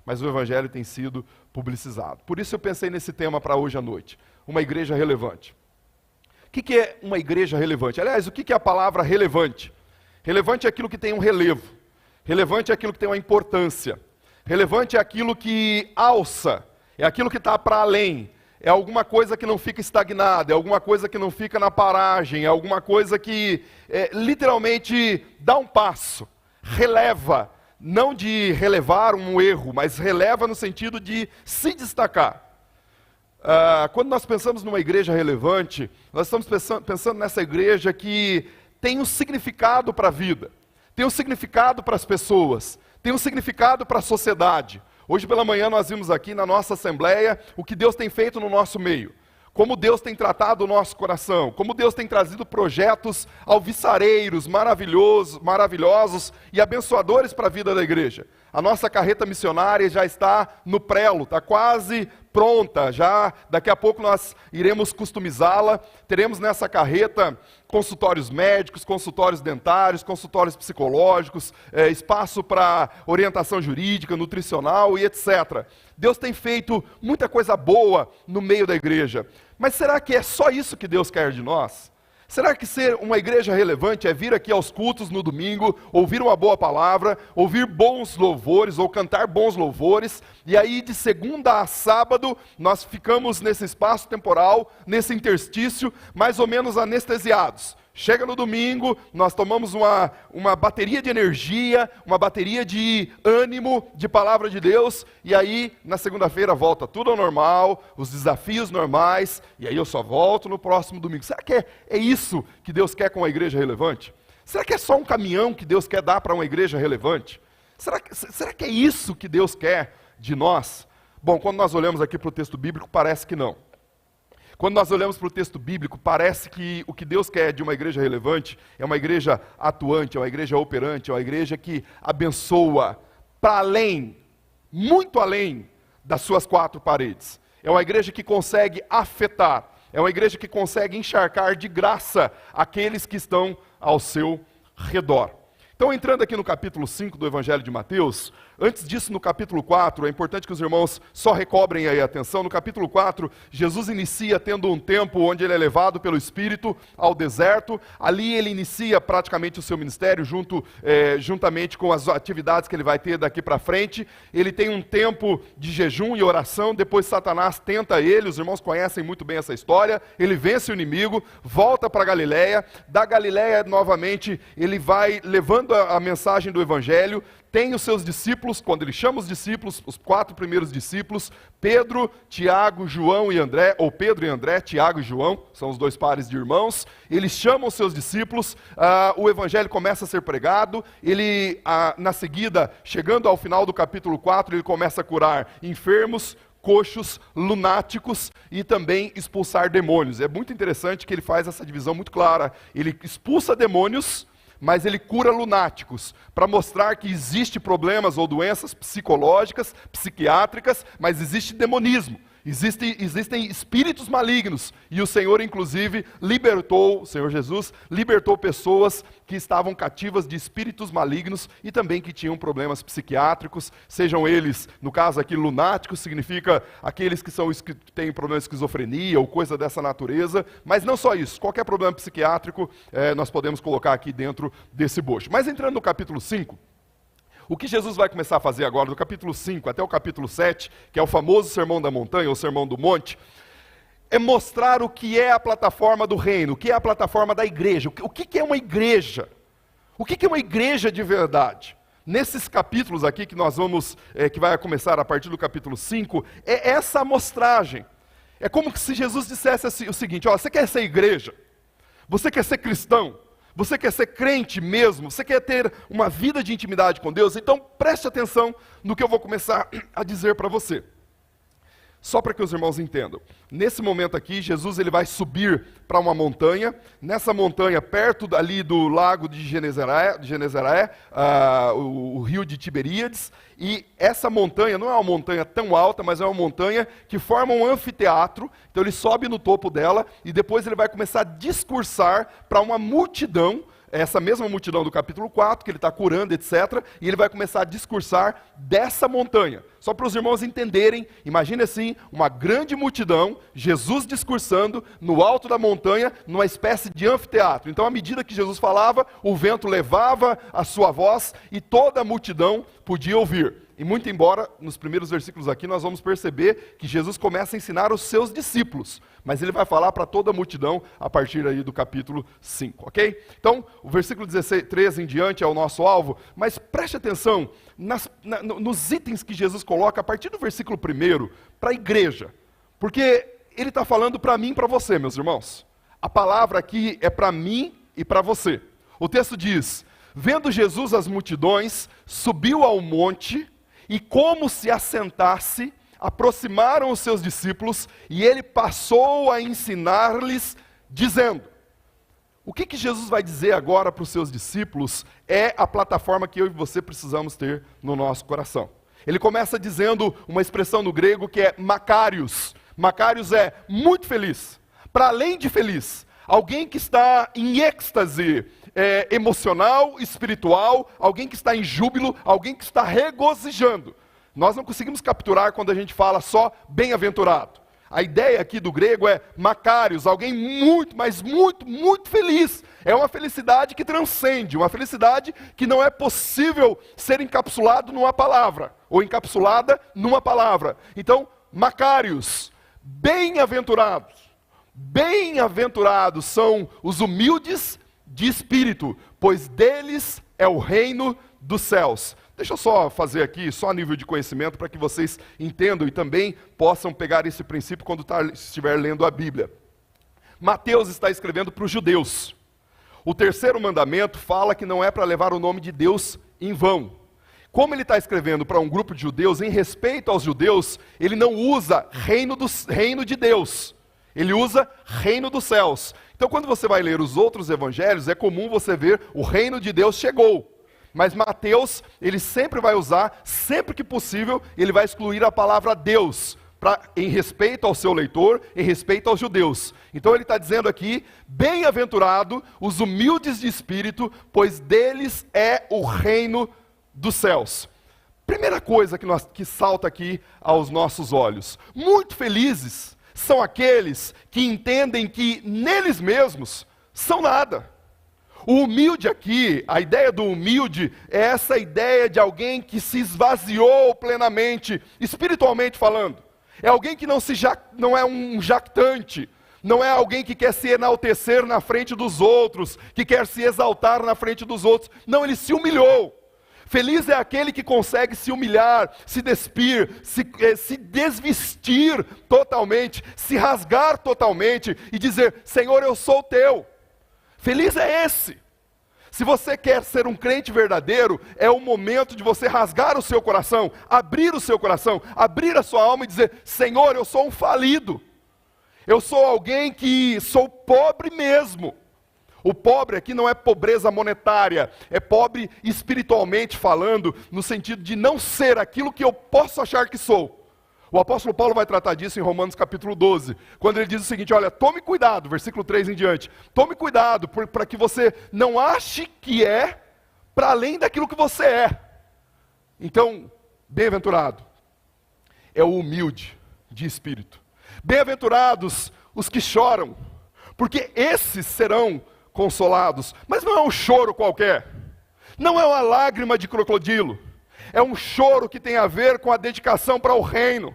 mas o evangelho tem sido publicizado. Por isso eu pensei nesse tema para hoje à noite, uma igreja relevante. O que é uma igreja relevante? Aliás, o que é a palavra relevante? Relevante é aquilo que tem um relevo, relevante é aquilo que tem uma importância, relevante é aquilo que alça, é aquilo que está para além, é alguma coisa que não fica estagnada, é alguma coisa que não fica na paragem, é alguma coisa que literalmente dá um passo, releva, não de relevar um erro, mas releva no sentido de se destacar. Quando nós pensamos numa igreja relevante, nós estamos pensando nessa igreja que tem um significado para a vida, tem um significado para as pessoas, tem um significado para a sociedade. Hoje pela manhã nós vimos aqui na nossa assembleia o que Deus tem feito no nosso meio, como Deus tem tratado o nosso coração, como Deus tem trazido projetos alvissareiros, maravilhosos e abençoadores para a vida da igreja. A nossa carreta missionária já está no prelo, está quase pronta, já daqui a pouco nós iremos customizá-la, teremos nessa carreta consultórios médicos, consultórios dentários, consultórios psicológicos, espaço para orientação jurídica, nutricional e etc. Deus tem feito muita coisa boa no meio da igreja, mas será que é só isso que Deus quer de nós? Será que ser uma igreja relevante é vir aqui aos cultos no domingo, ouvir uma boa palavra, ouvir bons louvores ou cantar bons louvores, e aí de segunda a sábado nós ficamos nesse espaço temporal, nesse interstício, mais ou menos anestesiados? Chega no domingo, nós tomamos uma bateria de energia, uma bateria de ânimo, de palavra de Deus, e aí na segunda-feira volta tudo ao normal, os desafios normais, e aí eu só volto no próximo domingo. Será que é isso que Deus quer com a igreja relevante? Será que é só um caminhão que Deus quer dar para uma igreja relevante? Será que é isso que Deus quer de nós? Bom, quando nós olhamos aqui para o texto bíblico, parece que não. Quando nós olhamos para o texto bíblico, parece que o que Deus quer de uma igreja relevante é uma igreja atuante, é uma igreja operante, é uma igreja que abençoa para além, muito além das suas quatro paredes. É uma igreja que consegue afetar, é uma igreja que consegue encharcar de graça aqueles que estão ao seu redor. Então, entrando aqui no capítulo 5 do Evangelho de Mateus, antes disso, no capítulo 4, é importante que os irmãos só recobrem aí a atenção. No capítulo 4, Jesus inicia tendo um tempo onde ele é levado pelo Espírito ao deserto. Ali ele inicia praticamente o seu ministério, juntamente com as atividades que ele vai ter daqui para frente. Ele tem um tempo de jejum e oração, depois Satanás tenta ele, os irmãos conhecem muito bem essa história. Ele vence o inimigo, volta para Galileia, da Galileia novamente ele vai levando a mensagem do Evangelho, tem os seus discípulos, quando ele chama os discípulos, os 4 primeiros discípulos, Pedro, Tiago, João e André, ou Pedro e André, Tiago e João, são os 2 pares de irmãos, eles chamam os seus discípulos, o Evangelho começa a ser pregado, ele, na seguida, chegando ao final do capítulo 4, ele começa a curar enfermos, coxos, lunáticos e também expulsar demônios. É muito interessante que ele faz essa divisão muito clara, ele expulsa demônios, mas ele cura lunáticos, para mostrar que existe problemas ou doenças psicológicas, psiquiátricas, mas existe demonismo, existem espíritos malignos, e o Senhor inclusive o Senhor Jesus libertou pessoas que estavam cativas de espíritos malignos e também que tinham problemas psiquiátricos, sejam eles, no caso aqui, lunáticos, significa aqueles que têm problema de esquizofrenia ou coisa dessa natureza, mas não só isso, qualquer problema psiquiátrico nós podemos colocar aqui dentro desse bojo. Mas entrando no capítulo 5, o que Jesus vai começar a fazer agora, do capítulo 5 até o capítulo 7, que é o famoso Sermão da Montanha, ou Sermão do Monte, é mostrar o que é a plataforma do reino, o que é a plataforma da igreja, o que é uma igreja, o que é uma igreja de verdade. Nesses capítulos aqui que nós vamos, que vai começar a partir do capítulo 5, é essa amostragem. É como se Jesus dissesse o seguinte: ó, você quer ser igreja? Você quer ser cristão? Você quer ser crente mesmo? Você quer ter uma vida de intimidade com Deus? Então preste atenção no que eu vou começar a dizer para você. Só para que os irmãos entendam. Nesse momento aqui, Jesus ele vai subir para uma montanha. Nessa montanha, perto ali do lago de Genezaré, o rio de Tiberíades. E essa montanha não é uma montanha tão alta, mas é uma montanha que forma um anfiteatro. Então ele sobe no topo dela e depois ele vai começar a discursar para uma multidão essa mesma multidão do capítulo 4, que ele está curando, etc. E ele vai começar a discursar dessa montanha. Só para os irmãos entenderem, imagine assim, uma grande multidão, Jesus discursando no alto da montanha, numa espécie de anfiteatro. Então, à medida que Jesus falava, o vento levava a sua voz e toda a multidão podia ouvir. E muito embora, nos primeiros versículos aqui, nós vamos perceber que Jesus começa a ensinar os seus discípulos, mas ele vai falar para toda a multidão a partir aí do capítulo 5, ok? Então, o versículo 13 em diante é o nosso alvo, mas preste atenção nos itens que Jesus coloca a partir do versículo 1 para a igreja, porque ele está falando para mim e para você, meus irmãos. A palavra aqui é para mim e para você. O texto diz: vendo Jesus as multidões, subiu ao monte, e como se assentasse, aproximaram os seus discípulos, e ele passou a ensinar-lhes, dizendo. O que Jesus vai dizer agora para os seus discípulos é a plataforma que eu e você precisamos ter no nosso coração. Ele começa dizendo uma expressão no grego que é makarios. Makarios é muito feliz, para além de feliz. Alguém que está em êxtase emocional, espiritual, alguém que está em júbilo, alguém que está regozijando. Nós não conseguimos capturar quando a gente fala só bem-aventurado. A ideia aqui do grego é makarios, alguém muito, mas muito, muito feliz. É uma felicidade que transcende, uma felicidade que não é possível ser encapsulado numa palavra, ou encapsulada numa palavra. Então, makarios, bem-aventurados. Bem-aventurados são os humildes de espírito, pois deles é o reino dos céus. Deixa eu só fazer aqui, só a nível de conhecimento, para que vocês entendam e também possam pegar esse princípio quando estiver lendo a Bíblia. Mateus está escrevendo para os judeus. O terceiro mandamento fala que não é para levar o nome de Deus em vão. Como ele está escrevendo para um grupo de judeus, em respeito aos judeus, ele não usa reino de Deus. Ele usa reino dos céus. Então, quando você vai ler os outros evangelhos, é comum você ver o reino de Deus chegou. Mas Mateus, ele sempre vai usar, sempre que possível, ele vai excluir a palavra Deus, em respeito ao seu leitor, em respeito aos judeus. Então ele está dizendo aqui, bem-aventurado os humildes de espírito, pois deles é o reino dos céus. Primeira coisa que salta aqui aos nossos olhos. Muito felizes são aqueles que entendem que neles mesmos são nada. O humilde aqui, a ideia do humilde é essa ideia de alguém que se esvaziou plenamente, espiritualmente falando. É alguém que não é um jactante, não é alguém que quer se enaltecer na frente dos outros, que quer se exaltar na frente dos outros. Não, ele se humilhou. Feliz é aquele que consegue se humilhar, se despir, se desvestir totalmente, se rasgar totalmente e dizer, Senhor, eu sou teu. Feliz é esse. Se você quer ser um crente verdadeiro, é o momento de você rasgar o seu coração, abrir o seu coração, abrir a sua alma e dizer, Senhor, eu sou um falido. Eu sou alguém que sou pobre mesmo. O pobre aqui não é pobreza monetária, é pobre espiritualmente falando, no sentido de não ser aquilo que eu posso achar que sou. O apóstolo Paulo vai tratar disso em Romanos capítulo 12, quando ele diz o seguinte, olha, tome cuidado, versículo 3 em diante, tome cuidado para que você não ache que é para além daquilo que você é. Então, bem-aventurado é o humilde de espírito. Bem-aventurados os que choram, porque esses serão consolados. Mas não é um choro qualquer, não é uma lágrima de crocodilo, é um choro que tem a ver com a dedicação para o reino,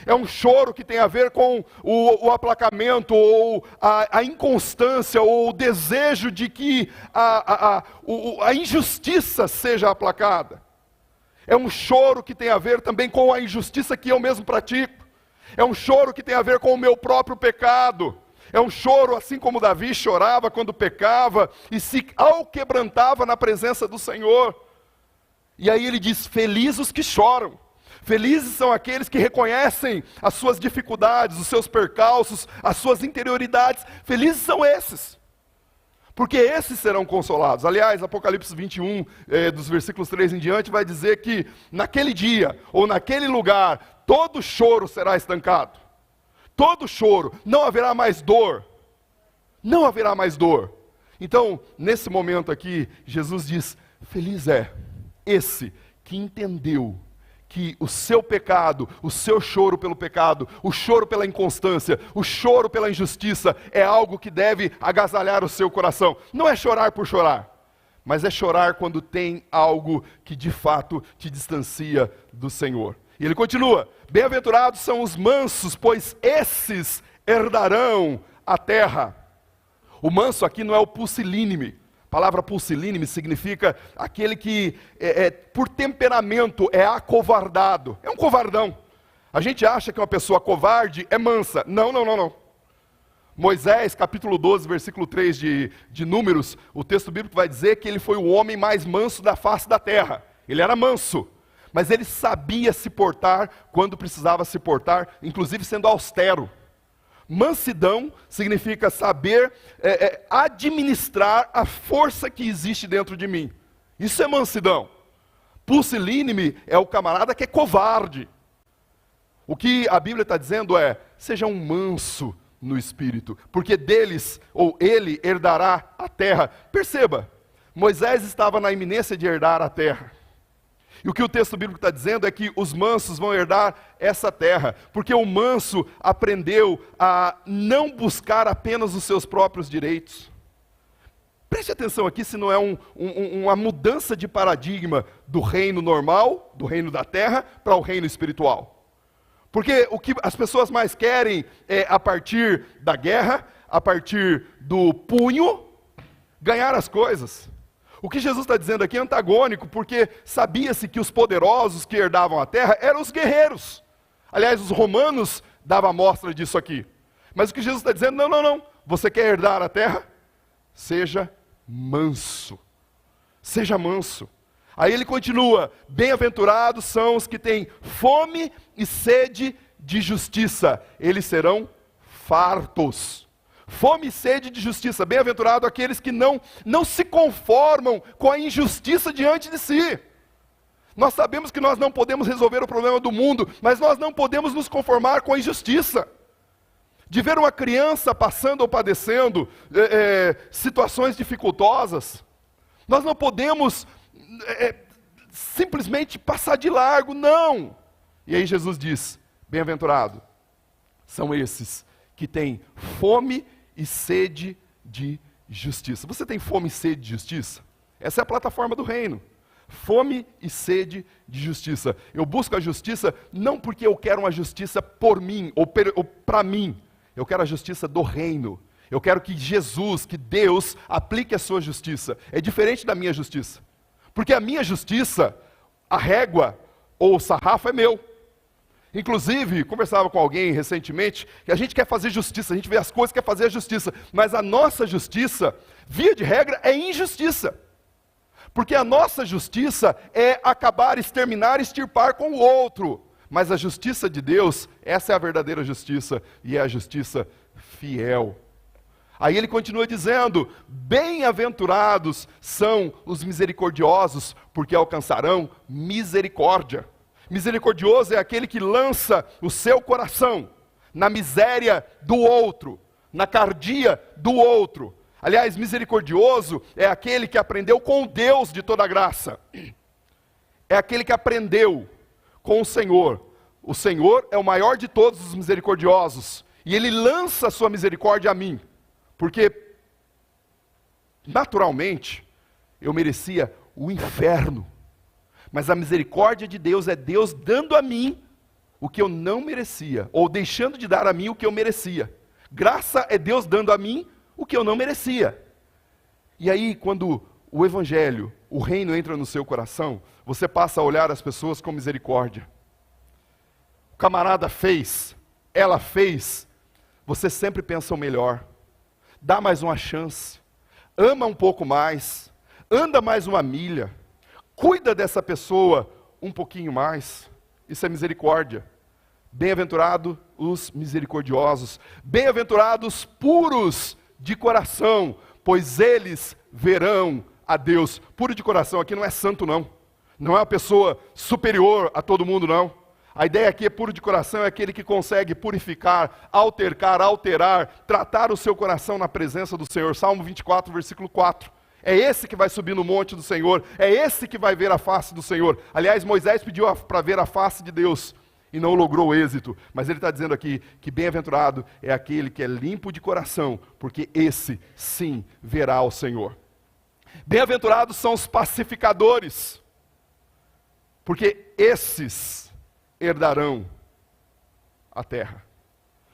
é um choro que tem a ver com o aplacamento, ou a inconstância, ou o desejo de que a injustiça seja aplacada. É um choro que tem a ver também com a injustiça que eu mesmo pratico, é um choro que tem a ver com o meu próprio pecado. É um choro assim como Davi chorava quando pecava e se alquebrantava na presença do Senhor. E aí ele diz, felizes os que choram. Felizes são aqueles que reconhecem as suas dificuldades, os seus percalços, as suas interioridades. Felizes são esses, porque esses serão consolados. Aliás, Apocalipse 21, dos versículos 3 em diante, vai dizer que naquele dia, ou naquele lugar, todo choro será estancado. Todo choro, não haverá mais dor. Não haverá mais dor. Então, nesse momento aqui, Jesus diz, feliz é esse que entendeu que o seu pecado, o seu choro pelo pecado, o choro pela inconstância, o choro pela injustiça é algo que deve agasalhar o seu coração. Não é chorar por chorar, mas é chorar quando tem algo que de fato te distancia do Senhor. E ele continua, bem-aventurados são os mansos, pois esses herdarão a terra. O manso aqui não é o pusilínime. A palavra pusilínime significa aquele que, por temperamento, é acovardado. É um covardão. A gente acha que uma pessoa covarde é mansa. Não. Moisés, capítulo 12, versículo 3 de Números, o texto bíblico vai dizer que ele foi o homem mais manso da face da terra. Ele era manso, mas ele sabia se portar quando precisava se portar, inclusive sendo austero. Mansidão significa saber administrar a força que existe dentro de mim. Isso é mansidão. Pusilínime é o camarada que é covarde. O que a Bíblia está dizendo é, seja um manso no espírito, porque deles, ou ele, herdará a terra. Perceba, Moisés estava na iminência de herdar a terra. E o que o texto bíblico está dizendo é que os mansos vão herdar essa terra, porque o manso aprendeu a não buscar apenas os seus próprios direitos. Preste atenção aqui se não é uma mudança de paradigma do reino normal, do reino da terra, para o reino espiritual. Porque o que as pessoas mais querem é, a partir da guerra, a partir do punho, ganhar as coisas. O que Jesus está dizendo aqui é antagônico, porque sabia-se que os poderosos que herdavam a terra eram os guerreiros. Aliás, os romanos davam amostra disso aqui. Mas o que Jesus está dizendo, não. Você quer herdar a terra? Seja manso. Seja manso. Aí ele continua, bem-aventurados são os que têm fome e sede de justiça. Eles serão fartos. Fome e sede de justiça, bem-aventurado aqueles que não se conformam com a injustiça diante de si. Nós sabemos que nós não podemos resolver o problema do mundo, mas nós não podemos nos conformar com a injustiça. De ver uma criança passando ou padecendo situações dificultosas, nós não podemos simplesmente passar de largo, não. E aí Jesus diz, bem-aventurado são esses que têm fome e sede de justiça. Você tem fome e sede de justiça? Essa é a plataforma do reino. Fome e sede de justiça. Eu busco a justiça não porque eu quero uma justiça por mim ou para mim. Eu quero a justiça do reino. Eu quero que Jesus, que Deus, aplique a sua justiça. É diferente da minha justiça. Porque a minha justiça, a régua ou o sarrafo é meu. Inclusive, conversava com alguém recentemente, que a gente quer fazer justiça, a gente vê as coisas, quer fazer a justiça, mas a nossa justiça, via de regra, é injustiça. Porque a nossa justiça é acabar, exterminar, extirpar com o outro. Mas a justiça de Deus, essa é a verdadeira justiça, e é a justiça fiel. Aí ele continua dizendo, bem-aventurados são os misericordiosos, porque alcançarão misericórdia. Misericordioso é aquele que lança o seu coração na miséria do outro, na cardia do outro. Aliás, misericordioso é aquele que aprendeu com o Deus de toda graça. É aquele que aprendeu com o Senhor. O Senhor é o maior de todos os misericordiosos. E Ele lança a sua misericórdia a mim. Porque, naturalmente, eu merecia o inferno. Mas a misericórdia de Deus é Deus dando a mim o que eu não merecia, ou deixando de dar a mim o que eu merecia. Graça é Deus dando a mim o que eu não merecia. E aí, quando o Evangelho, o reino entra no seu coração, você passa a olhar as pessoas com misericórdia. O camarada fez, ela fez, você sempre pensa o melhor. Dá mais uma chance, ama um pouco mais, anda mais uma milha. Cuida dessa pessoa um pouquinho mais. Isso é misericórdia. Bem-aventurado os misericordiosos. Bem-aventurados puros de coração, pois eles verão a Deus. Puro de coração aqui não é santo não. Não é uma pessoa superior a todo mundo não. A ideia aqui é puro de coração, é aquele que consegue purificar, alterar, tratar o seu coração na presença do Senhor. Salmo 24, versículo 4. É esse que vai subir no monte do Senhor, é esse que vai ver a face do Senhor. Aliás, Moisés pediu para ver a face de Deus e não logrou êxito. Mas ele está dizendo aqui que bem-aventurado é aquele que é limpo de coração, porque esse sim verá o Senhor. Bem-aventurados são os pacificadores, porque esses herdarão a terra.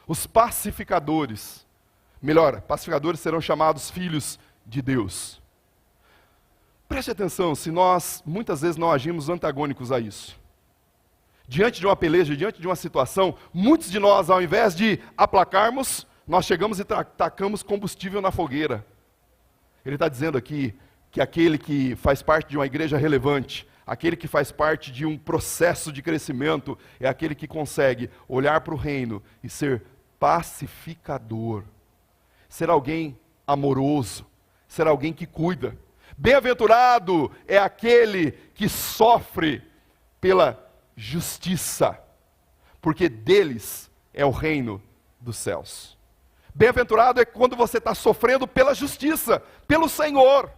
Os pacificadores, pacificadores serão chamados filhos de Deus. Preste atenção, se nós muitas vezes não agimos antagônicos a isso. Diante de uma peleja, diante de uma situação, muitos de nós, ao invés de aplacarmos, nós chegamos e tacamos combustível na fogueira. Ele está dizendo aqui que aquele que faz parte de uma igreja relevante, aquele que faz parte de um processo de crescimento, é aquele que consegue olhar para o reino e ser pacificador. Ser alguém amoroso, ser alguém que cuida. Bem-aventurado é aquele que sofre pela justiça, porque deles é o reino dos céus. Bem-aventurado é quando você está sofrendo pela justiça, pelo Senhor.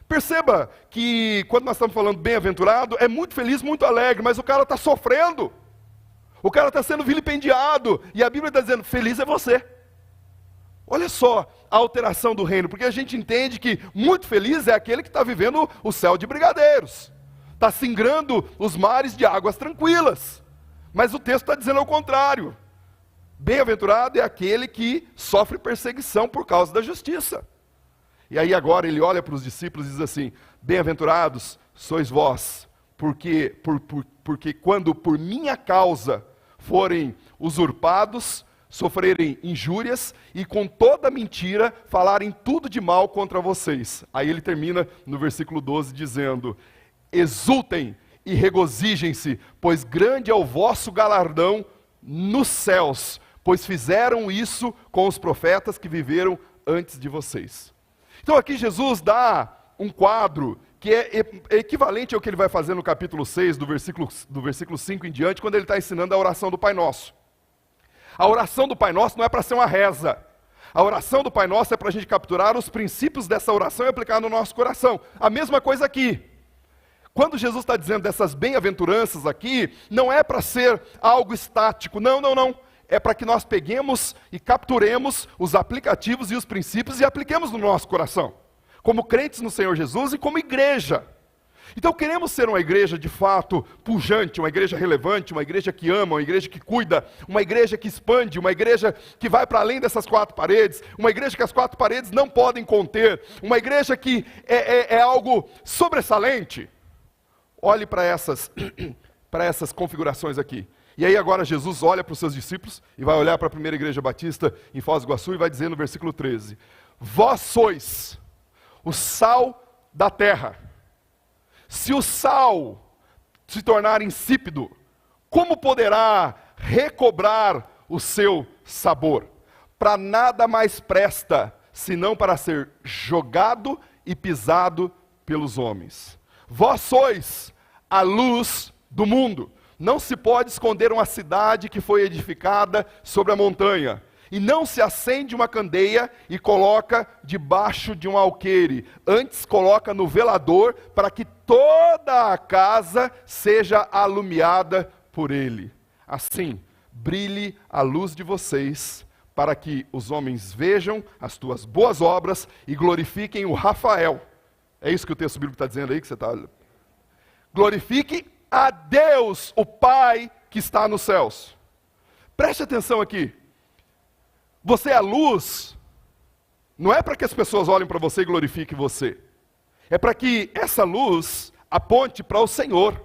Perceba que quando nós estamos falando bem-aventurado, é muito feliz, muito alegre, mas o cara está sofrendo. O cara está sendo vilipendiado, e a Bíblia está dizendo, feliz é você. Olha só a alteração do reino, porque a gente entende que muito feliz é aquele que está vivendo o céu de brigadeiros. Está singrando os mares de águas tranquilas. Mas o texto está dizendo ao contrário. Bem-aventurado é aquele que sofre perseguição por causa da justiça. E aí agora ele olha para os discípulos e diz assim, bem-aventurados sois vós, porque quando por minha causa forem usurpados, sofrerem injúrias e com toda mentira falarem tudo de mal contra vocês. Aí ele termina no versículo 12 dizendo, exultem e regozijem-se, pois grande é o vosso galardão nos céus, pois fizeram isso com os profetas que viveram antes de vocês. Então aqui Jesus dá um quadro que é equivalente ao que ele vai fazer no capítulo 6, do versículo 5 em diante, quando ele está ensinando a oração do Pai Nosso. A oração do Pai Nosso não é para ser uma reza. A oração do Pai Nosso é para a gente capturar os princípios dessa oração e aplicar no nosso coração. A mesma coisa aqui. Quando Jesus está dizendo dessas bem-aventuranças aqui, não é para ser algo estático, não. É para que nós peguemos e capturemos os aplicativos e os princípios e apliquemos no nosso coração. Como crentes no Senhor Jesus e como igreja. Então queremos ser uma igreja de fato pujante, uma igreja relevante, uma igreja que ama, uma igreja que cuida, uma igreja que expande, uma igreja que vai para além dessas quatro paredes, uma igreja que as quatro paredes não podem conter, uma igreja que é algo sobressalente. Olhe para essas configurações aqui. E aí agora Jesus olha para os seus discípulos e vai olhar para a primeira igreja batista em Foz do Iguaçu e vai dizer no versículo 13, vós sois o sal da terra. Se o sal se tornar insípido, como poderá recobrar o seu sabor? Para nada mais presta, senão para ser jogado e pisado pelos homens. Vós sois a luz do mundo. Não se pode esconder uma cidade que foi edificada sobre a montanha. E não se acende uma candeia e coloca debaixo de um alqueire. Antes coloca no velador para que toda a casa seja alumiada por ele. Assim, brilhe a luz de vocês, para que os homens vejam as tuas boas obras e glorifiquem o Rafael. É isso que o texto bíblico está dizendo aí, que você está... Glorifique a Deus, o Pai que está nos céus. Preste atenção aqui. Você é a luz, não é para que as pessoas olhem para você e glorifiquem você. É para que essa luz aponte para o Senhor.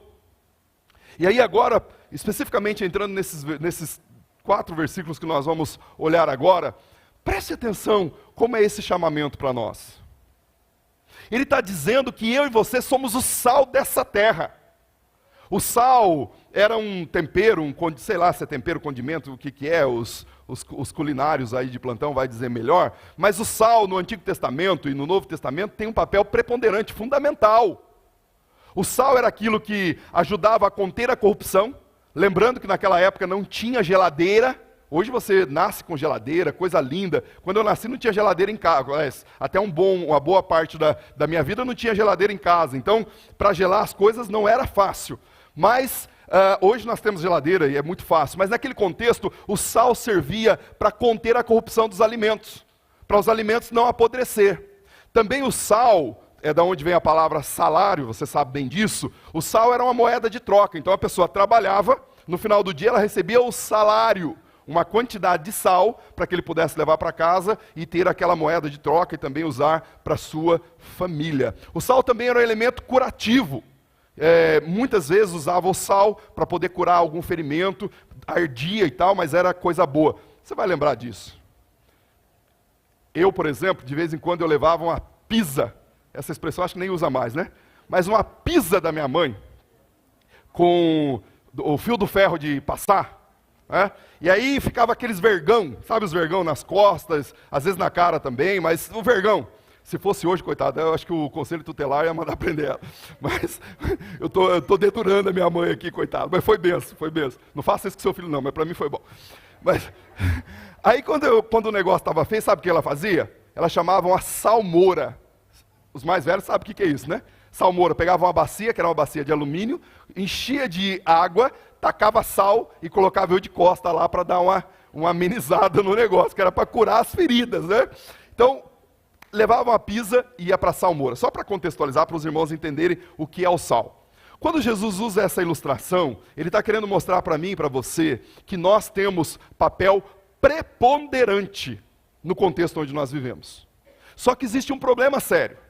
E aí agora, especificamente entrando nesses 4 versículos que nós vamos olhar agora, preste atenção como é esse chamamento para nós. Ele está dizendo que eu e você somos o sal dessa terra. O sal era um tempero, sei lá se é tempero, condimento, o que é, os culinários aí de plantão vai dizer melhor, mas o sal no Antigo Testamento e no Novo Testamento tem um papel preponderante, fundamental. O sal era aquilo que ajudava a conter a corrupção, Lembrando que naquela época não tinha geladeira. Hoje você nasce com geladeira, coisa linda. Quando eu nasci não tinha geladeira em casa. Até uma boa parte da minha vida não tinha geladeira em casa. Então, para gelar as coisas não era fácil. Mas hoje nós temos geladeira e é muito fácil. Mas naquele contexto, o sal servia para conter a corrupção dos alimentos. Para os alimentos não apodrecer. Também o sal, é da onde vem a palavra salário, você sabe bem disso. O sal era uma moeda de troca, então a pessoa trabalhava, no final do dia ela recebia o salário, uma quantidade de sal, para que ele pudesse levar para casa e ter aquela moeda de troca e também usar para a sua família. O sal também era um elemento curativo. Muitas vezes usava o sal para poder curar algum ferimento, ardia e tal, mas era coisa boa. Você vai lembrar disso. Eu, por exemplo, de vez em quando eu levava uma pisa. Essa expressão acho que nem usa mais, né? Mas uma pisa da minha mãe, com o fio do ferro de passar, né? E aí ficava aqueles vergão, sabe os vergão nas costas, às vezes na cara também, mas o vergão. Se fosse hoje, coitada, eu acho que o conselho tutelar ia mandar prender ela. Mas eu tô deturando a minha mãe aqui, coitada. Mas foi benção, foi benção. Não faça isso com seu filho não, mas para mim foi bom. Mas aí quando o negócio estava feio, sabe o que ela fazia? Ela chamava uma salmoura. Os mais velhos sabem o que é isso, né? Salmoura, pegava uma bacia, que era uma bacia de alumínio, enchia de água, tacava sal e colocava eu de costa lá para dar uma amenizada no negócio, que era para curar as feridas, né? Então, levava uma pisa e ia para a salmoura. Só para contextualizar, para os irmãos entenderem o que é o sal. Quando Jesus usa essa ilustração, ele está querendo mostrar para mim e para você que nós temos papel preponderante no contexto onde nós vivemos. Só que existe um problema sério.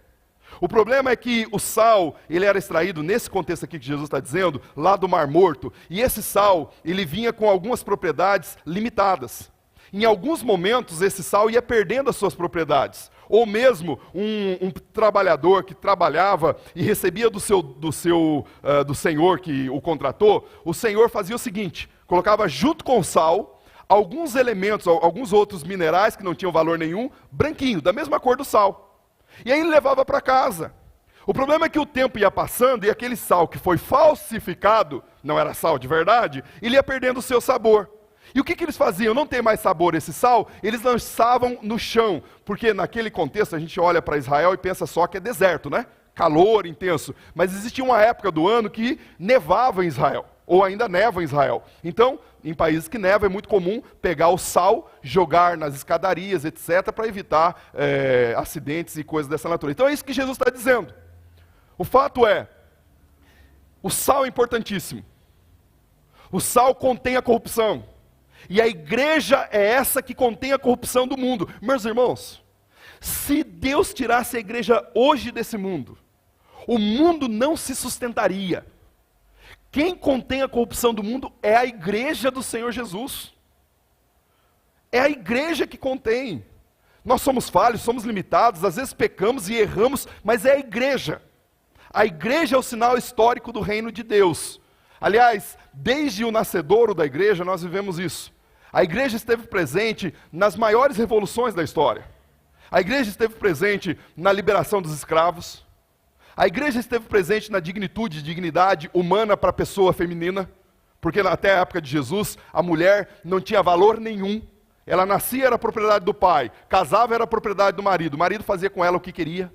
O problema é que o sal, ele era extraído, nesse contexto aqui que Jesus está dizendo, lá do Mar Morto, e esse sal, ele vinha com algumas propriedades limitadas. Em alguns momentos, esse sal ia perdendo as suas propriedades. Ou mesmo um trabalhador que trabalhava e recebia do senhor que o contratou, o senhor fazia o seguinte, colocava junto com o sal, alguns elementos, alguns outros minerais que não tinham valor nenhum, branquinho, da mesma cor do sal. E aí ele levava para casa. O problema é que o tempo ia passando e aquele sal que foi falsificado, não era sal de verdade, ele ia perdendo o seu sabor. E o que eles faziam? Não tem mais sabor esse sal, eles lançavam no chão. Porque naquele contexto a gente olha para Israel e pensa só que é deserto, né? Calor intenso. Mas existia uma época do ano que nevava em Israel, ou ainda neva em Israel. Então, em países que neva é muito comum pegar o sal, jogar nas escadarias, etc., para evitar acidentes e coisas dessa natureza. Então é isso que Jesus está dizendo. O fato é, o sal é importantíssimo. O sal contém a corrupção. E a igreja é essa que contém a corrupção do mundo. Meus irmãos, se Deus tirasse a igreja hoje desse mundo, o mundo não se sustentaria. Quem contém a corrupção do mundo é a igreja do Senhor Jesus. É a igreja que contém. Nós somos falhos, somos limitados, às vezes pecamos e erramos, mas é a igreja. A igreja é o sinal histórico do reino de Deus. Aliás, desde o nascedouro da igreja nós vivemos isso. A igreja esteve presente nas maiores revoluções da história. A igreja esteve presente na liberação dos escravos. A igreja esteve presente na dignidade humana para a pessoa feminina, porque até a época de Jesus, a mulher não tinha valor nenhum. Ela nascia, era propriedade do pai, casava, era propriedade do marido. O marido fazia com ela o que queria.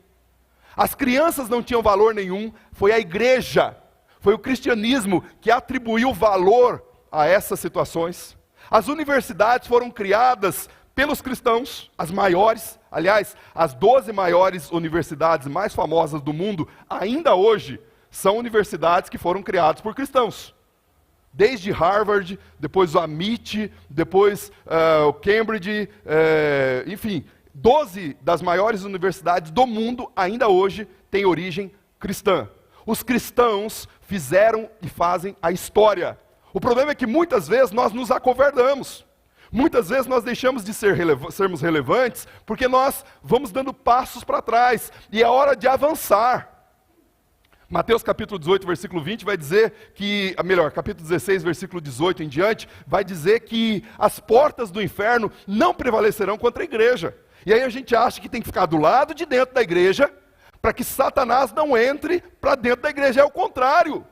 As crianças não tinham valor nenhum, foi a igreja, foi o cristianismo que atribuiu valor a essas situações. As universidades foram criadas pelos cristãos, as maiores, aliás, as 12 maiores universidades mais famosas do mundo, ainda hoje, são universidades que foram criadas por cristãos. Desde Harvard, depois o MIT, depois o Cambridge, enfim, 12 das maiores universidades do mundo, ainda hoje, têm origem cristã. Os cristãos fizeram e fazem a história. O problema é que muitas vezes nós nos acovardamos. Muitas vezes nós deixamos de sermos relevantes porque nós vamos dando passos para trás e é hora de avançar. Mateus capítulo 18, versículo 20 vai dizer que, capítulo 16, versículo 18 em diante, vai dizer que as portas do inferno não prevalecerão contra a igreja. E aí a gente acha que tem que ficar do lado de dentro da igreja para que Satanás não entre para dentro da igreja. É o contrário.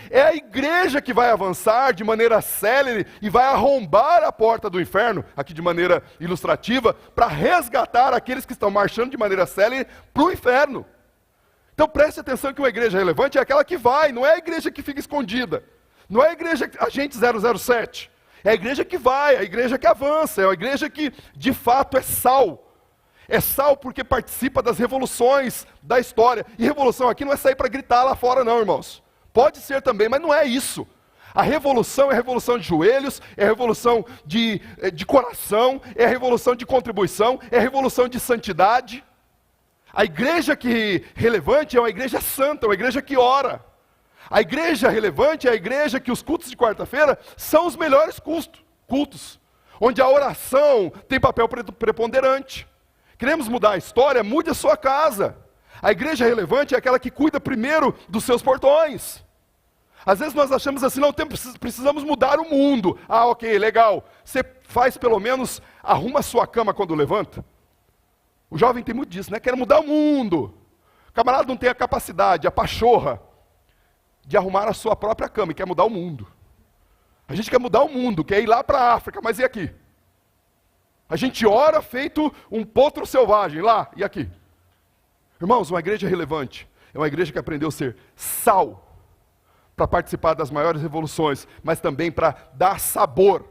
É a igreja que vai avançar de maneira célere e vai arrombar a porta do inferno, aqui de maneira ilustrativa, para resgatar aqueles que estão marchando de maneira célere para o inferno. Então preste atenção que uma igreja relevante é aquela que vai, não é a igreja que fica escondida. Não é a igreja agente 007. É a igreja que vai, é a igreja que avança, é a igreja que de fato é sal. É sal porque participa das revoluções da história. E revolução aqui não é sair para gritar lá fora não, irmãos. Pode ser também, mas não é isso. A revolução é a revolução de joelhos, é a revolução de coração, é a revolução de contribuição, é a revolução de santidade. A igreja que relevante é uma igreja santa, uma igreja que ora. A igreja relevante é a igreja que os cultos de quarta-feira são os melhores cultos, onde a oração tem papel preponderante. Queremos mudar a história? Mude a sua casa. A igreja relevante é aquela que cuida primeiro dos seus portões. Às vezes nós achamos assim, não, precisamos mudar o mundo. Ah, ok, legal. Você faz pelo menos, arruma a sua cama quando levanta. O jovem tem muito disso, né? Quer mudar o mundo. O camarada não tem a capacidade, a pachorra, de arrumar a sua própria cama e quer mudar o mundo. A gente quer mudar o mundo, quer ir lá para a África, mas e aqui? A gente ora feito um potro selvagem, lá e aqui. Irmãos, uma igreja relevante é uma igreja que aprendeu a ser sal, para participar das maiores revoluções, mas também para dar sabor.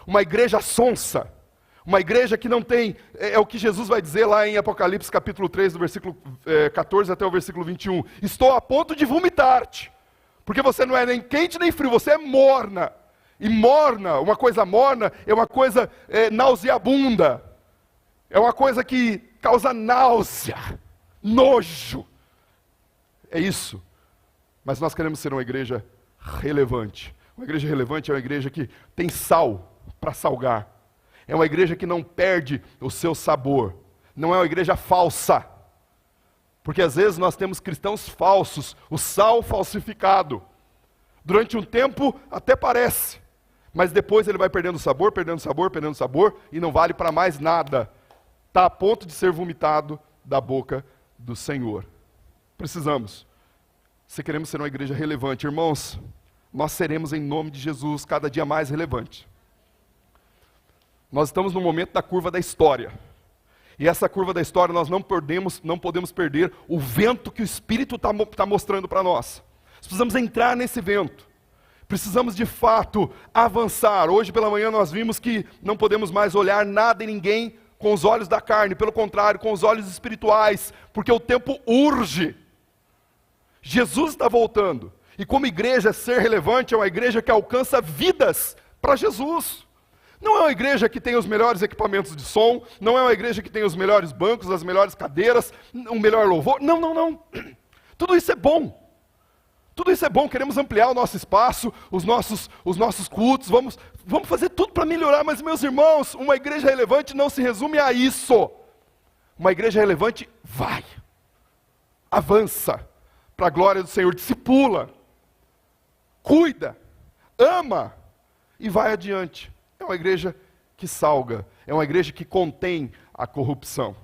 Uma igreja sonsa, uma igreja que não tem, é o que Jesus vai dizer lá em Apocalipse capítulo 3, do versículo 14 até o versículo 21. Estou a ponto de vomitar-te. Porque você não é nem quente nem frio, você é morna. E morna, uma coisa morna, é uma coisa nauseabunda. É uma coisa que causa náusea, nojo. É isso. Mas nós queremos ser uma igreja relevante. Uma igreja relevante é uma igreja que tem sal para salgar. É uma igreja que não perde o seu sabor. Não é uma igreja falsa. Porque às vezes nós temos cristãos falsos, o sal falsificado. Durante um tempo até parece, mas depois ele vai perdendo sabor, perdendo sabor, perdendo sabor, e não vale para mais nada. Está a ponto de ser vomitado da boca do Senhor. Precisamos. Se queremos ser uma igreja relevante, irmãos, nós seremos em nome de Jesus cada dia mais relevante. Nós estamos no momento da curva da história. E essa curva da história nós não podemos perder o vento que o Espírito está mostrando para nós. Nós precisamos entrar nesse vento. Precisamos de fato avançar. Hoje pela manhã nós vimos que não podemos mais olhar nada e ninguém com os olhos da carne. Pelo contrário, com os olhos espirituais. Porque o tempo urge. Jesus está voltando. E como igreja, ser relevante é uma igreja que alcança vidas para Jesus. Não é uma igreja que tem os melhores equipamentos de som, não é uma igreja que tem os melhores bancos, as melhores cadeiras, um melhor louvor. Não, não, não. Tudo isso é bom. Tudo isso é bom, queremos ampliar o nosso espaço, os nossos cultos, vamos fazer tudo para melhorar, mas meus irmãos, uma igreja relevante não se resume a isso. Uma igreja relevante vai, avança, para a glória do Senhor, discipula, cuida, ama e vai adiante. É uma igreja que salga, é uma igreja que contém a corrupção.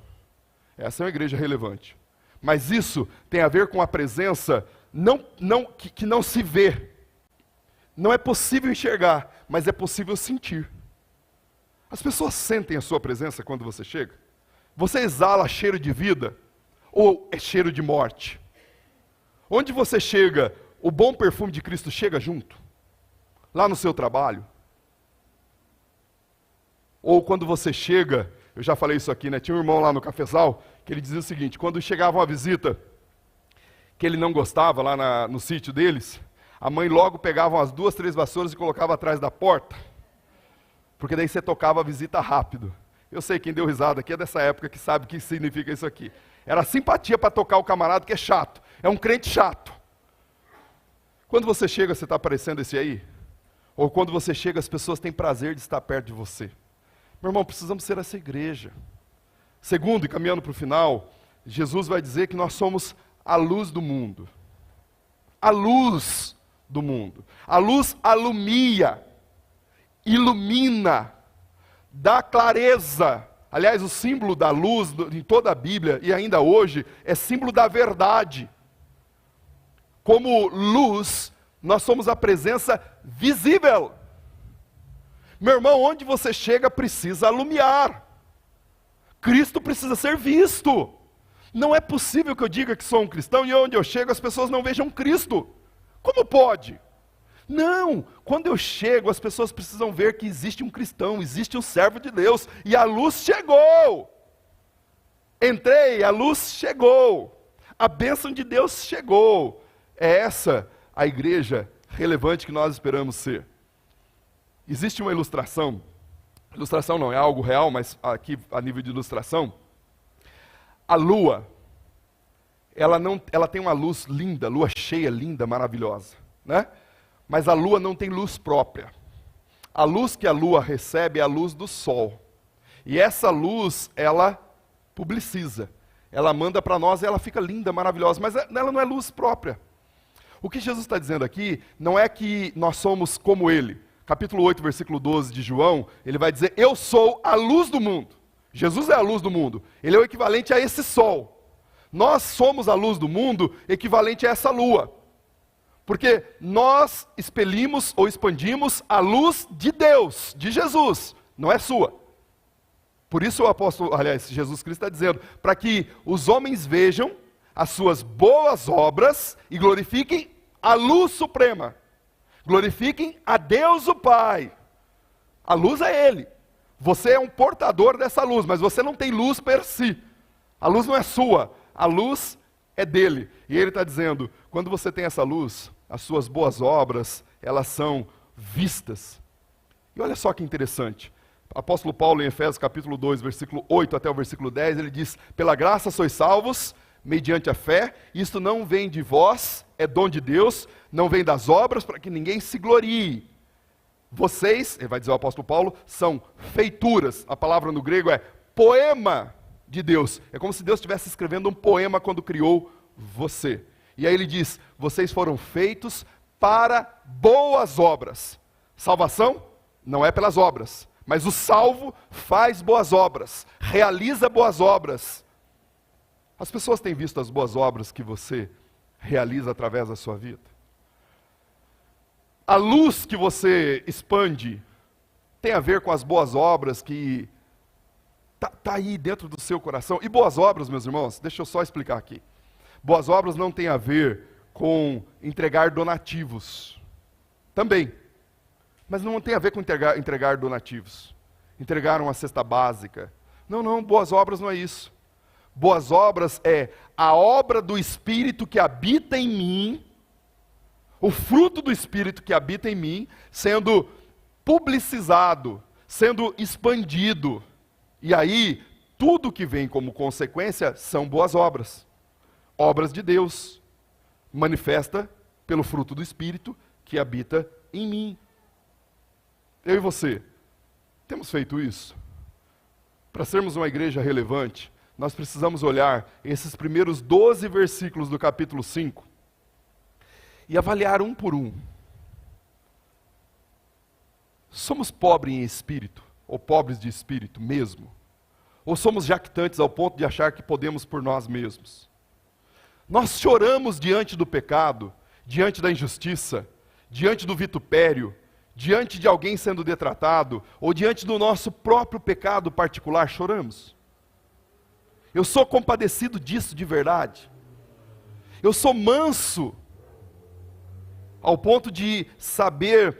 Essa é uma igreja relevante. Mas isso tem a ver com a presença que não se vê. Não é possível enxergar, mas é possível sentir. As pessoas sentem a sua presença quando você chega? Você exala cheiro de vida ou é cheiro de morte? Onde você chega, o bom perfume de Cristo chega junto? Lá no seu trabalho? Ou quando você chega, eu já falei isso aqui, né? Tinha um irmão lá no cafezal, que ele dizia o seguinte, quando chegava uma visita, que ele não gostava lá no sítio deles, a mãe logo pegava umas 2, 3 vassouras e colocava atrás da porta, porque daí você tocava a visita rápido. Eu sei, quem deu risada aqui é dessa época que sabe o que significa isso aqui. Era simpatia para tocar o camarada que é chato, é um crente chato. Quando você chega, você está parecendo esse aí? Ou quando você chega, as pessoas têm prazer de estar perto de você? Meu irmão, precisamos ser essa igreja. Segundo, e caminhando para o final, Jesus vai dizer que nós somos a luz do mundo. A luz do mundo. A luz alumia, ilumina, dá clareza. Aliás, o símbolo da luz em toda a Bíblia, e ainda hoje, é símbolo da verdade. Como luz, Nós somos a presença visível. Meu irmão, onde você chega precisa alumiar. Cristo precisa ser visto. Não é possível que eu diga que sou um cristão e onde eu chego as pessoas não vejam Cristo. Como pode? Não, quando eu chego as pessoas precisam ver que existe um cristão, existe um servo de Deus e a luz chegou. Entrei, a luz chegou. A bênção de Deus chegou. É essa a igreja relevante que nós esperamos ser. Existe uma ilustração não é algo real, mas aqui a nível de ilustração, a lua, ela tem uma luz linda, lua cheia, linda, maravilhosa, né? Mas a lua não tem luz própria. A luz que a lua recebe é a luz do sol. E essa luz, ela publiciza. Ela manda para nós e ela fica linda, maravilhosa, mas ela não é luz própria. O que Jesus está dizendo aqui não é que nós somos como Ele. Capítulo 8, versículo 12 de João, ele vai dizer, eu sou a luz do mundo. Jesus é a luz do mundo. Ele é o equivalente a esse sol. Nós somos a luz do mundo equivalente a essa lua. Porque nós expelimos ou expandimos a luz de Deus, de Jesus, não é sua. Por isso o apóstolo, aliás, Jesus Cristo está dizendo, para que os homens vejam as suas boas obras e glorifiquem a luz suprema. Glorifiquem a Deus o Pai. A luz é Ele. Você é um portador dessa luz, mas você não tem luz per si. A luz não é sua, a luz é dele. E Ele está dizendo, quando você tem essa luz, as suas boas obras, elas são vistas. E olha só que interessante. O apóstolo Paulo em Efésios capítulo 2, versículo 8 até o versículo 10, ele diz, pela graça sois salvos, mediante a fé, isto não vem de vós, é dom de Deus, não vem das obras, para que ninguém se glorie. Vocês, ele vai dizer o apóstolo Paulo, são feituras. A palavra no grego é poema de Deus. É como se Deus estivesse escrevendo um poema quando criou você. E aí ele diz, vocês foram feitos para boas obras. Salvação não é pelas obras, mas o salvo faz boas obras, realiza boas obras. As pessoas têm visto as boas obras que você realiza através da sua vida? A luz que você expande tem a ver com as boas obras que tá aí dentro do seu coração. E boas obras, meus irmãos, deixa eu só explicar aqui. Boas obras não tem a ver com entregar donativos. Também. Mas não tem a ver com entregar donativos. Entregar uma cesta básica. Não, boas obras não é isso. Boas obras é a obra do Espírito que habita em mim, o fruto do Espírito que habita em mim, sendo publicizado, sendo expandido. E aí, tudo que vem como consequência são boas obras. Obras de Deus, manifesta pelo fruto do Espírito que habita em mim. Eu e você, temos feito isso? Para sermos uma igreja relevante, nós precisamos olhar esses primeiros 12 versículos do capítulo 5 e avaliar um por um. Somos pobres em espírito, ou pobres de espírito mesmo? Ou somos jactantes ao ponto de achar que podemos por nós mesmos? Nós choramos diante do pecado, diante da injustiça, diante do vitupério, diante de alguém sendo detratado, ou diante do nosso próprio pecado particular, choramos. Eu sou compadecido disso de verdade. Eu sou manso, ao ponto de saber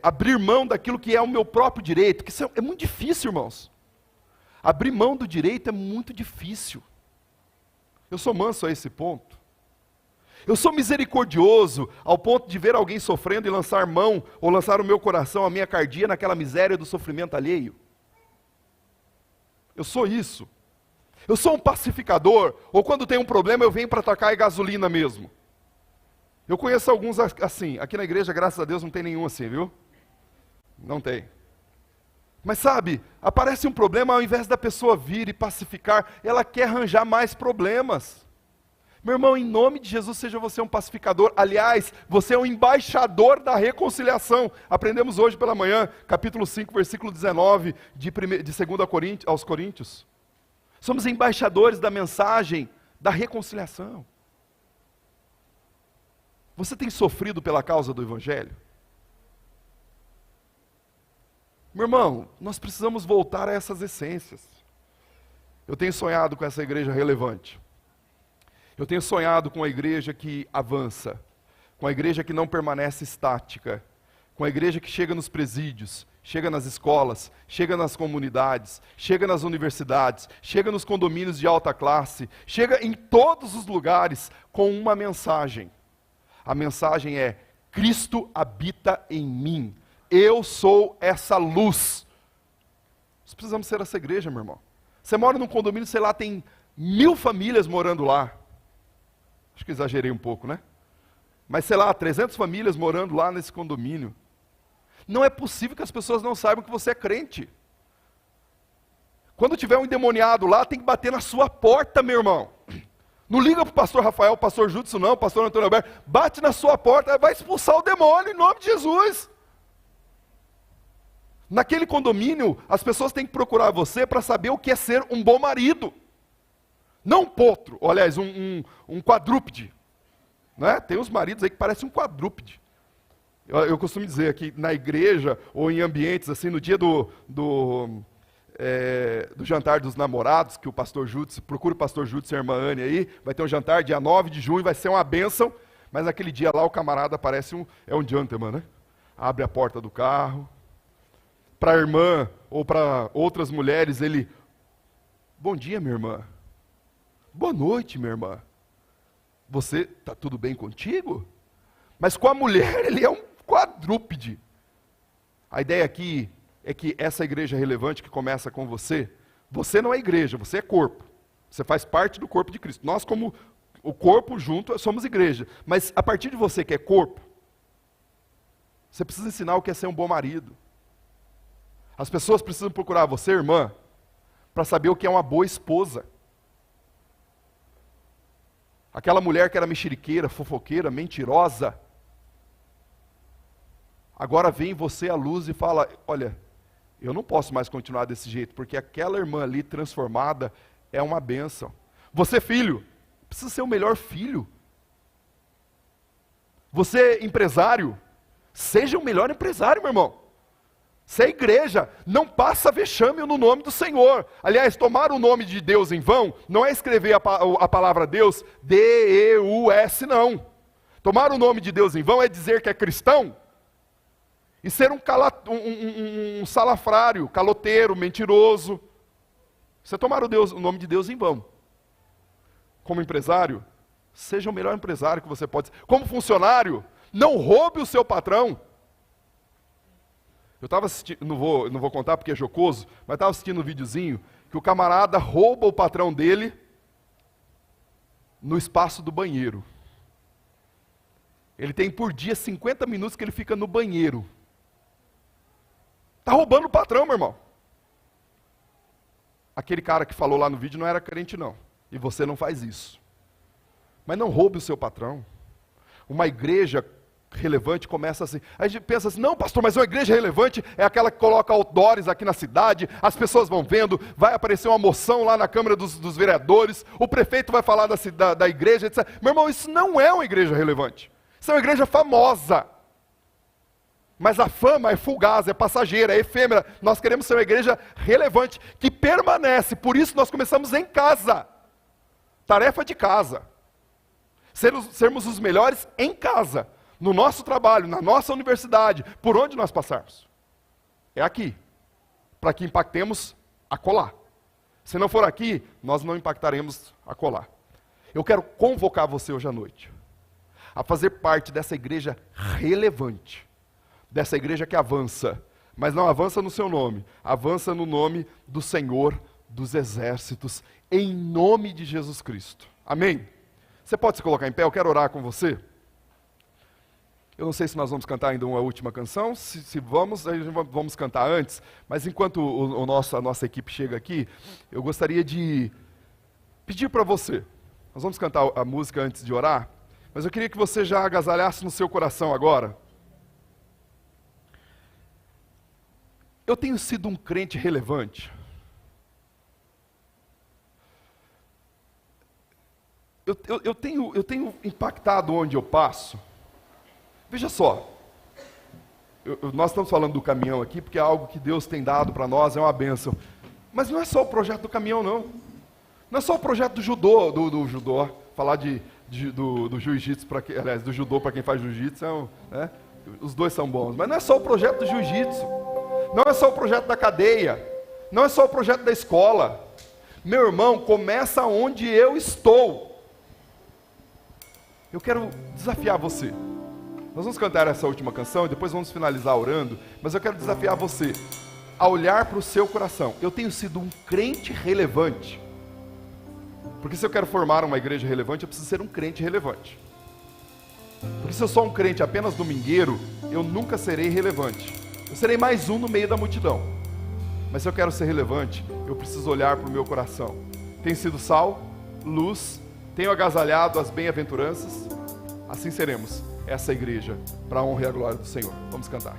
abrir mão daquilo que é o meu próprio direito, que isso é muito difícil, irmãos. Abrir mão do direito é muito difícil. Eu sou manso a esse ponto. Eu sou misericordioso ao ponto de ver alguém sofrendo e lançar mão, ou lançar o meu coração, a minha cardia naquela miséria do sofrimento alheio. Eu sou isso. Eu sou um pacificador, ou quando tem um problema eu venho para tacar gasolina mesmo. Eu conheço alguns assim, aqui na igreja, graças a Deus, não tem nenhum assim, viu? Não tem. Mas sabe, aparece um problema, ao invés da pessoa vir e pacificar, ela quer arranjar mais problemas. Meu irmão, em nome de Jesus, seja você um pacificador. Aliás, você é um embaixador da reconciliação. Aprendemos hoje pela manhã, capítulo 5, versículo 19, de 2 aos Coríntios. Somos embaixadores da mensagem da reconciliação. Você tem sofrido pela causa do Evangelho? Meu irmão, nós precisamos voltar a essas essências. Eu tenho sonhado com essa igreja relevante. Eu tenho sonhado com a igreja que avança, com a igreja que não permanece estática, com a igreja que chega nos presídios, chega nas escolas, chega nas comunidades, chega nas universidades, chega nos condomínios de alta classe, chega em todos os lugares com uma mensagem. A mensagem é: Cristo habita em mim, eu sou essa luz. Nós precisamos ser essa igreja, meu irmão. Você mora num condomínio, sei lá, tem 1000 famílias morando lá. Acho que exagerei um pouco, né? Mas sei lá, 300 famílias morando lá nesse condomínio. Não é possível que as pessoas não saibam que você é crente. Quando tiver um endemoniado lá, tem que bater na sua porta, meu irmão. Não liga para o pastor Rafael, pastor Judson não, pastor Antônio Alberto. Bate na sua porta, vai expulsar o demônio em nome de Jesus. Naquele condomínio, as pessoas têm que procurar você para saber o que é ser um bom marido. Não um potro, ou, aliás, um quadrúpede. Né? Tem uns maridos aí que parecem um quadrúpede. Eu costumo dizer aqui, na igreja, ou em ambientes assim, no dia do jantar dos namorados, que o pastor Judson, procura o pastor Judson e a irmã Anne aí, vai ter um jantar dia 9 de junho, vai ser uma bênção, mas naquele dia lá o camarada parece um gentleman, né? Abre a porta do carro, para a irmã ou para outras mulheres ele: bom dia, minha irmã. Boa noite, minha irmã. Você, está tudo bem contigo? Mas com a mulher ele é um quadrúpede. A ideia aqui é que essa igreja relevante que começa com você não é igreja, você é corpo. Você faz parte do corpo de Cristo. Nós, como o corpo junto, somos igreja. Mas a partir de você que é corpo, você precisa ensinar o que é ser um bom marido. As pessoas precisam procurar você, irmã, para saber o que é uma boa esposa. Aquela mulher que era mexeriqueira, fofoqueira, mentirosa, agora vem você à luz e fala: olha, eu não posso mais continuar desse jeito, porque aquela irmã ali transformada é uma bênção. Você, filho, precisa ser o melhor filho. Você, empresário, seja o melhor empresário, meu irmão. Se é igreja, não passa vexame no nome do Senhor. Aliás, tomar o nome de Deus em vão, não é escrever a palavra Deus, D-E-U-S, não. Tomar o nome de Deus em vão é dizer que é cristão e ser um salafrário, caloteiro, mentiroso. Você tomar o nome de Deus em vão. Como empresário, seja o melhor empresário que você pode ser. Como funcionário, não roube o seu patrão. Eu estava assistindo, não vou contar porque é jocoso, mas estava assistindo um videozinho que o camarada rouba o patrão dele no espaço do banheiro. Ele tem por dia 50 minutos que ele fica no banheiro. Está roubando o patrão, meu irmão. Aquele cara que falou lá no vídeo não era crente, não. E você não faz isso. Mas não roube o seu patrão. Uma igreja relevante começa assim. A gente pensa assim: não, pastor, mas uma igreja relevante é aquela que coloca outdoors aqui na cidade, as pessoas vão vendo, vai aparecer uma moção lá na Câmara dos Vereadores, o prefeito vai falar da igreja, etc. Meu irmão, isso não é uma igreja relevante. Isso é uma igreja famosa. Mas a fama é fugaz, é passageira, é efêmera. Nós queremos ser uma igreja relevante, que permanece. Por isso nós começamos em casa. Tarefa de casa. Sermos os melhores em casa. No nosso trabalho, na nossa universidade, por onde nós passarmos. É aqui. Para que impactemos acolá. Se não for aqui, nós não impactaremos acolá. Eu quero convocar você hoje à noite a fazer parte dessa igreja relevante. Dessa igreja que avança, mas não avança no seu nome, avança no nome do Senhor dos Exércitos, em nome de Jesus Cristo. Amém? Você pode se colocar em pé? Eu quero orar com você. Eu não sei se nós vamos cantar ainda uma última canção, se vamos, aí vamos cantar antes, mas enquanto a nossa equipe chega aqui, eu gostaria de pedir para você, nós vamos cantar a música antes de orar, mas eu queria que você já agasalhasse no seu coração agora. Eu tenho sido um crente relevante. Eu tenho impactado onde eu passo. Veja só, nós estamos falando do caminhão aqui porque é algo que Deus tem dado para nós, é uma bênção. Mas não é só o projeto do caminhão, não. Não é só o projeto do judô, falar do jiu-jitsu, aliás, do judô para quem faz jiu-jitsu, né? Os dois são bons. Mas não é só o projeto do jiu-jitsu, não é só o projeto da cadeia, não é só o projeto da escola. Meu irmão, começa onde eu estou. Eu quero desafiar você. Nós vamos cantar essa última canção e depois vamos finalizar orando, mas eu quero desafiar você a olhar para o seu coração. Eu tenho sido um crente relevante. Porque se eu quero formar uma igreja relevante, eu preciso ser um crente relevante. Porque se eu sou um crente apenas domingueiro, eu nunca serei relevante. Eu serei mais um no meio da multidão. Mas se eu quero ser relevante, eu preciso olhar para o meu coração. Tenho sido sal, luz, tenho agasalhado as bem-aventuranças. Assim seremos essa igreja, para a honra e a glória do Senhor. Vamos cantar.